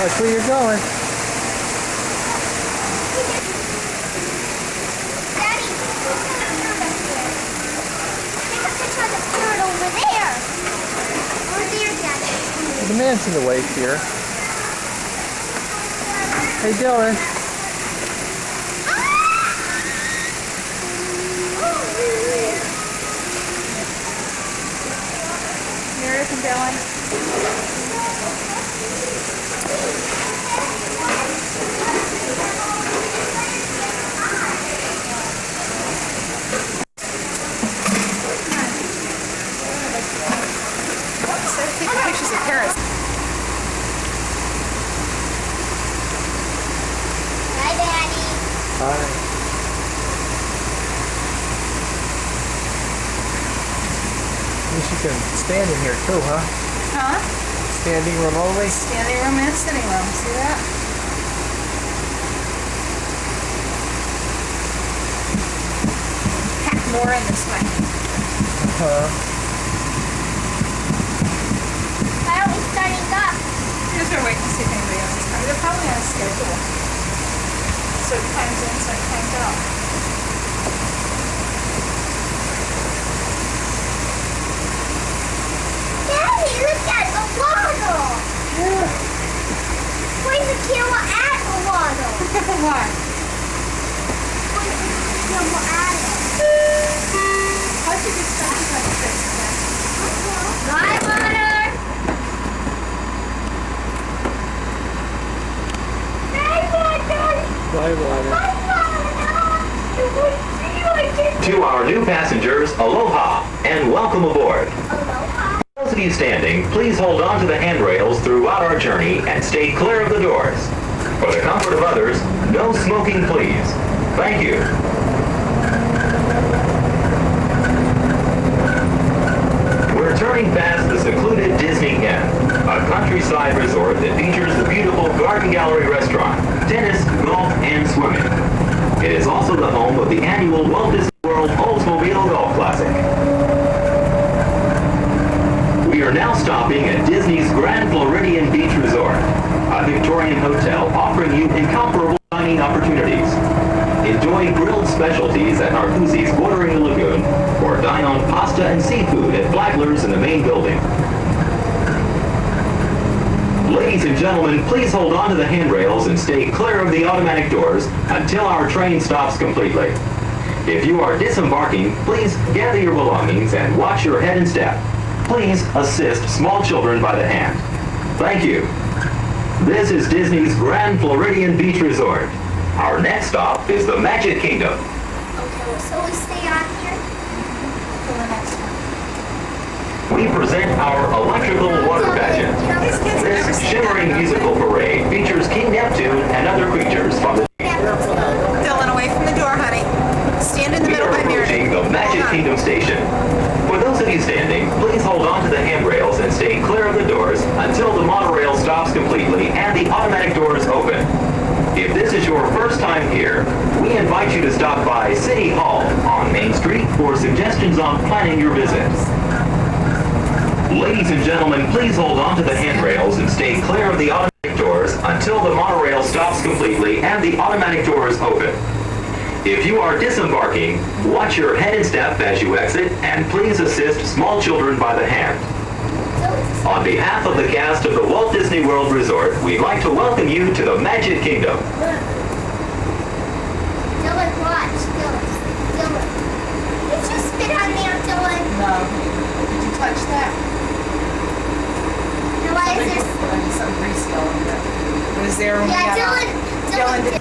Watch where you're going. Daddy, there's a bird up there. Take a picture of the bird over there. Over there, Daddy. The man's in the way here. Hey, Dylan. Meredith and Dylan. Taking pictures of parrots. Hi, Daddy. Hi. Guess you can stand in here too, huh? Huh? Standing room only? Standing room and sitting room. See that? Pack more in this way. Why aren't we starting up? We're just gonna wait and see if anybody else is coming. They're probably on a schedule. Certain times in, certain times out. Daddy, look at the water. Yeah. Where's the camera at the water? Why? Where's the camera at it? How'd you get started on this? Bye, water. Bye, water. Bye, water. Bye, water. It would see like it. To our new passengers, aloha and welcome aboard. Aloha. For those of you standing, please hold on to the handrails throughout our journey and stay clear of the doors. For the comfort of others, no smoking, please. Thank you. We're turning past the secluded Disney Cam, a countryside resort that features the beautiful Garden Gallery restaurant, tennis, golf, and swimming. It is also the home of the annual Walt Disney World Oldsmobile Golf Classic. We are now stopping at Disney's Grand Floridian Beach Resort, a Victorian hotel offering you incomparable dining opportunities. Enjoy grilled specialties at Narcoossee's bordering the lagoon, or dine on pasta and seafood at Flagler's in the main building. Ladies and gentlemen, please hold on to the handrails and stay clear of the automatic doors until our train stops completely. If you are disembarking, please gather your belongings and watch your head and step. Please assist small children by the hand. Thank you. This is Disney's Grand Floridian Beach Resort. Our next stop is the Magic Kingdom. Okay, so we stay on here? For the next one. We present our electrical water pageant. This shimmering musical parade features King Neptune and other creatures from the Dylan, away from the door, honey. Stand in the We middle are by Meredith. approaching the Magic Hold on. Kingdom station. For those of you standing, please hold on to the handrails and stay clear of the doors until the monorail stops completely and the automatic doors open. If this is your first time here, we invite you to stop by City Hall on Main Street for suggestions on planning your visit. Ladies and gentlemen, please hold on to the handrails and stay clear of the automatic doors until the monorail stops completely and the automatic doors open. If you are disembarking, watch your head and step as you exit, and please assist small children by the hand. On behalf of the cast of the Walt Disney World Resort, we'd like to welcome you to the Magic Kingdom. Dylan, watch. Dylan. Did you spit on there, Dylan? No. Did you touch that? No, why is there... Some grease all over it. It was there when we Yeah, got out. Dylan Dylan did